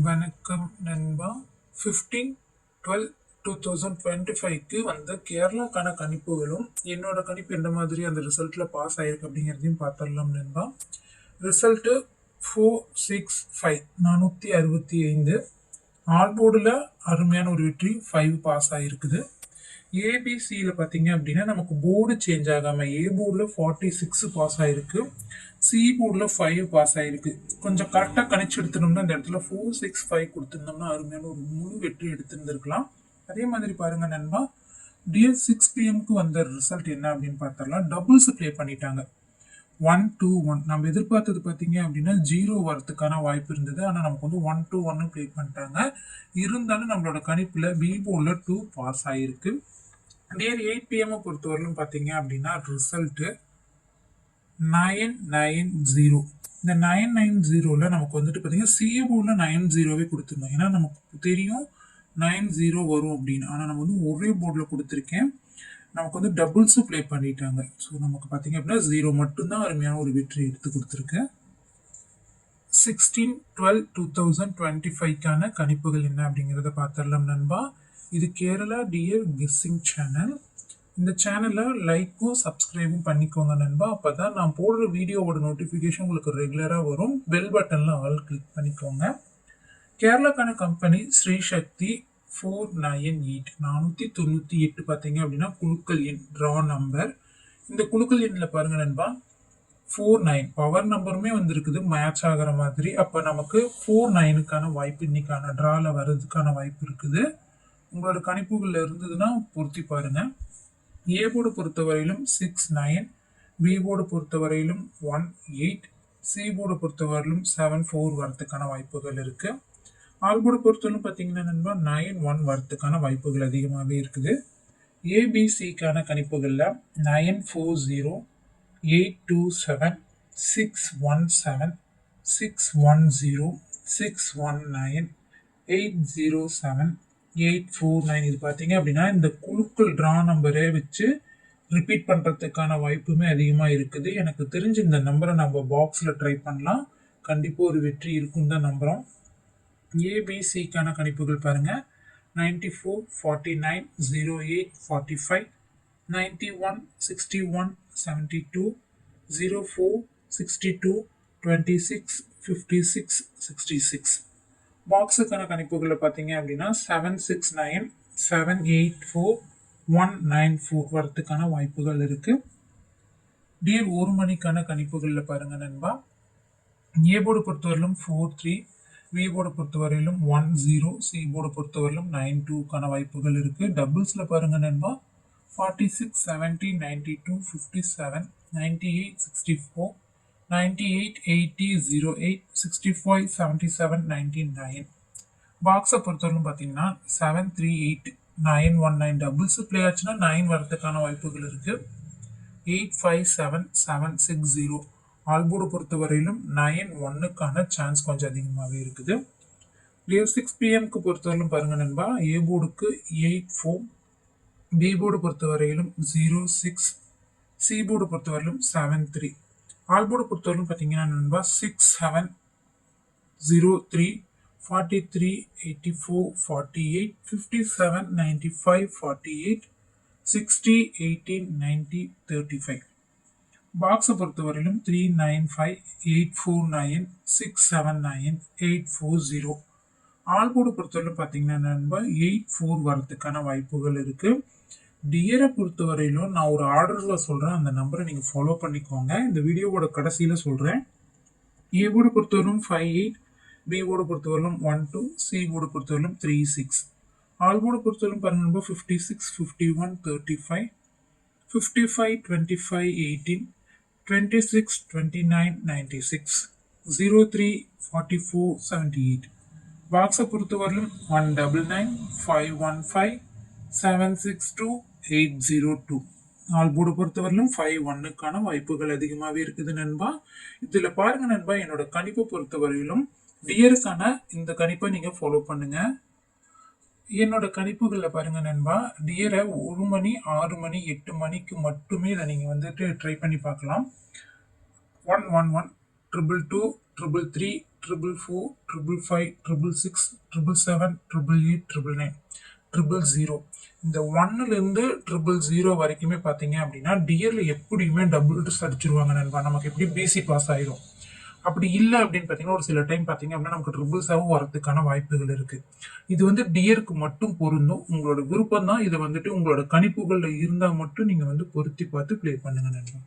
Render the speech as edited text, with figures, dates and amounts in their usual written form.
வணக்கம் நண்பா. 15/12/2025க்கு வந்த கேரளாக்கான கணிப்புகளும் என்னோட கணிப்பு எந்த மாதிரி அந்த ரிசல்ட்டில் பாஸ் ஆயிருக்கு அப்படிங்கிறதையும் பார்த்துடலாம் நண்பா. ரிசல்ட்டு 465 465. ஆல் போர்டில் அருமையான ஒரு வெற்றி 5 பாஸ் ஆகிருக்குது. ஏபிசியில் பார்த்தீங்க அப்படின்னா நமக்கு போர்டு சேஞ்ச் ஆகாமல் ஏ போர்டில் 46 பாஸ் ஆகிருக்கு, சி போர்டில் 5 பாஸ் ஆகிருக்கு. கொஞ்சம் கரெக்டாக கணிச்சு எடுத்துனோம்னா இந்த இடத்துல 465 கொடுத்துருந்தோம்னா அருமையான ஒரு முழு வெற்றி எடுத்துருந்துருக்கலாம். அதே மாதிரி பாருங்க நண்பா, டிஎல் 6 PM வந்த ரிசல்ட் என்ன அப்படின்னு பார்த்தரலாம். டபுள்ஸ் ப்ளே பண்ணிட்டாங்க. 1 2 1 நம்ம எதிர்பார்த்தது பார்த்தீங்க அப்படின்னா 0 வரத்துக்கான வாய்ப்பு இருந்தது. ஆனால் நமக்கு வந்து 1 2 1 ப்ளே பண்ணிட்டாங்க. இருந்தாலும் நம்மளோட கணிப்பில் பி போர்டில் 2 பாஸ் ஆகிருக்கு. டியர் 8 PM பொறுத்தவரையிலும் பார்த்தீங்க அப்படின்னா ரிசல்ட்டு 990. இந்த 990ல் நமக்கு வந்துட்டு பார்த்தீங்கன்னா சி போர்டில் 90வே கொடுத்துருந்தோம். ஏன்னா நமக்கு தெரியும் 90 வரும் அப்படின்னு. ஆனால் நம்ம வந்து ஒரே போர்டில் கொடுத்துருக்கேன். நமக்கு வந்து டபுள்ஸும் ப்ளே பண்ணிட்டாங்க. ஸோ நமக்கு பார்த்தீங்க அப்படின்னா 0 மட்டும்தான் அருமையான ஒரு வெற்றி எடுத்து கொடுத்துருக்கு. 16/12/2025க்கான கணிப்புகள் என்ன அப்படிங்கிறத பார்த்துடலாம் நண்பா. இது கேரளா டியர் கெஸ்ஸிங் சேனல். இந்த சேனலை லைக்கும் சப்ஸ்கிரைபும் பண்ணிக்கோங்க நண்பா. அப்போ தான் நான் போடுற வீடியோவோட நோட்டிஃபிகேஷன் உங்களுக்கு ரெகுலராக வரும். பெல் பட்டனில் ஆல் கிளிக் பண்ணிக்கோங்க. கேரளாக்கான கம்பெனி ஸ்ரீ சக்தி 498 498 பார்த்தீங்க அப்படின்னா குழுக்கள் எண் ட்ரா நம்பர். இந்த குழுக்கள் எண்ணில் பாருங்க நண்பா 49 பவர் நம்பருமே வந்துருக்குது மேட்ச் ஆகிற மாதிரி. அப்போ நமக்கு 49க்கான வாய்ப்பு இன்னைக்கான ட்ராவில் வர்றதுக்கான வாய்ப்பு இருக்குது. உங்களோட கணிப்புகளில் இருந்ததுன்னா பொருத்தி பாருங்க. ஏ போர்டு பொறுத்தவரையிலும் 69, பி போர்டு பொறுத்தவரையிலும் 18, சி போர்டு பொறுத்தவரையிலும் 74 வரத்துக்கான வாய்ப்புகள் இருக்கு. ஆல் போர்டு பொறுத்தவரையிலும் பார்த்தீங்கன்னா நண்பா 91 வரத்துக்கான வாய்ப்புகள் அதிகமாகவே இருக்குது. ஏபிசிக்கான கணிப்புகளில் 940, 827, 617, 610, 619, 807, 849 இது பார்த்தீங்க அப்படின்னா இந்த குழுக்கள் ட்ரா நம்பரே வச்சு ரிப்பீட் பண்ணுறதுக்கான வாய்ப்புமே அதிகமாக இருக்குது. எனக்கு தெரிஞ்சு இந்த நம்பரை நம்ம பாக்ஸில் ட்ரை பண்ணலாம். கண்டிப்பாக ஒரு வெற்றி இருக்குன்னு தான் நம்புகிறோம். ஏபிசிக்கான கணிப்புகள் பாருங்கள் 94, 49, 08, 45, 91, 61, 72, 04, 62, 26, 56, 66. பாக்ஸுக்கான கணிப்புகளில் பார்த்தீங்க அப்படின்னா 769, 784, 194 வரத்துக்கான வாய்ப்புகள் இருக்குது. டியர் ஒரு மணிக்கான கணிப்புகளில் பாருங்கள் நண்பா. ஏ போர்டு பொறுத்தவரையிலும் 43, பி போர்டு பொறுத்தவரையிலும் 10, சி போர்டு பொறுத்தவரையிலும் 92க்கான வாய்ப்புகள் இருக்குது. டபுள்ஸில் பாருங்கள் நண்பா 46, 70, 92, 57, 98, 64, 98, 80, 08, 65, 77, 99. பாக்ஸை பொறுத்தவரைக்கும் பார்த்தீங்கன்னா 738, 919 டபுள்ஸ் ப்ளே ஆச்சுன்னா 9 வரத்துக்கான வாய்ப்புகள் இருக்குது. 857, 760 ஆல் போர்டு பொறுத்தவரையிலும் 91க்கான சான்ஸ் கொஞ்சம் அதிகமாகவே இருக்குது. 6 PM பொறுத்தவரையிலும் பாருங்கள் நண்பா. ஏ போர்டுக்கு 84, பி போர்டு பொறுத்தவரையிலும் 06, சி போர்டு பொறுத்தவரையிலும் 73. ஆல் போர்டு பொறுத்தவரையிலும் பார்த்தீங்கன்னா நண்பா 67, 03, 43, 84, 48, 57, 95, 48, 60, 18, 90, 35. பாக்ஸை பொறுத்தவரையிலும் 395, 849, 679, 840. ஆல் போர்டு பொறுத்தவரையிலும் பார்த்தீங்கன்னா நண்பா 84 வரத்துக்கான வாய்ப்புகள் இருக்குது. டியரை பொறுத்தவரையிலும் நான் ஒரு ஆர்டரில் சொல்கிறேன், அந்த நம்பரை நீங்கள் ஃபாலோ பண்ணிக்கோங்க. இந்த வீடியோவோட கடைசியில் சொல்கிறேன். ஏ போர்டு பொறுத்தவரையிலும் 58, பி போர்டு பொறுத்தவரையிலும் 12, சி போர்டு பொறுத்தவரையிலும் 36. ஆல் போர்டு பொறுத்தவரையிலும் பாருங்க நண்பா 56, 51, 35, 55, 25, 18, 26, 29, 96, 03, 44, 78. பாக்ஸை பொறுத்தவரையிலும் 199, 515, 762, 802. ஆல் போர்டு பொறுத்தவரையிலும் 51க்கான வாய்ப்புகள் அதிகமாகவே இருக்குது நண்பா. இதில் பாருங்க நண்பா, என்னோட கணிப்பை பொறுத்தவரையிலும் டியருக்கான இந்த கணிப்பை நீங்கள் ஃபாலோ பண்ணுங்க. என்னோட கணிப்புகளில் பாருங்க நண்பா, டியரை 1 மணி, 6 மணி, 8 மணிக்கு மட்டுமே இதை நீங்கள் வந்துட்டு ட்ரை பண்ணி பார்க்கலாம். 111, 222, 333, 444 555 666 777 888 000. இந்த 1லேருந்து 000 வரைக்குமே பார்த்தீங்க அப்படின்னா டிஎல்ல எப்படியுமே டபுள் அடிச்சிருவாங்க நண்பா. நமக்கு எப்படி பிசி பாஸ் ஆயிரும். அப்படி இல்லை அப்படின்னு பார்த்தீங்கன்னா ஒரு சில டைம் பார்த்தீங்க அப்படின்னா நமக்கு 777 வரதுக்கான வாய்ப்புகள் இருக்கு. இது டியருக்கு மட்டும் பொருந்தும். உங்களோட விருப்பம் தான். இதை உங்களோட கணிப்புகள்ல இருந்தால் மட்டும் நீங்க பொருத்தி பார்த்து ப்ளே பண்ணுங்க நண்பா.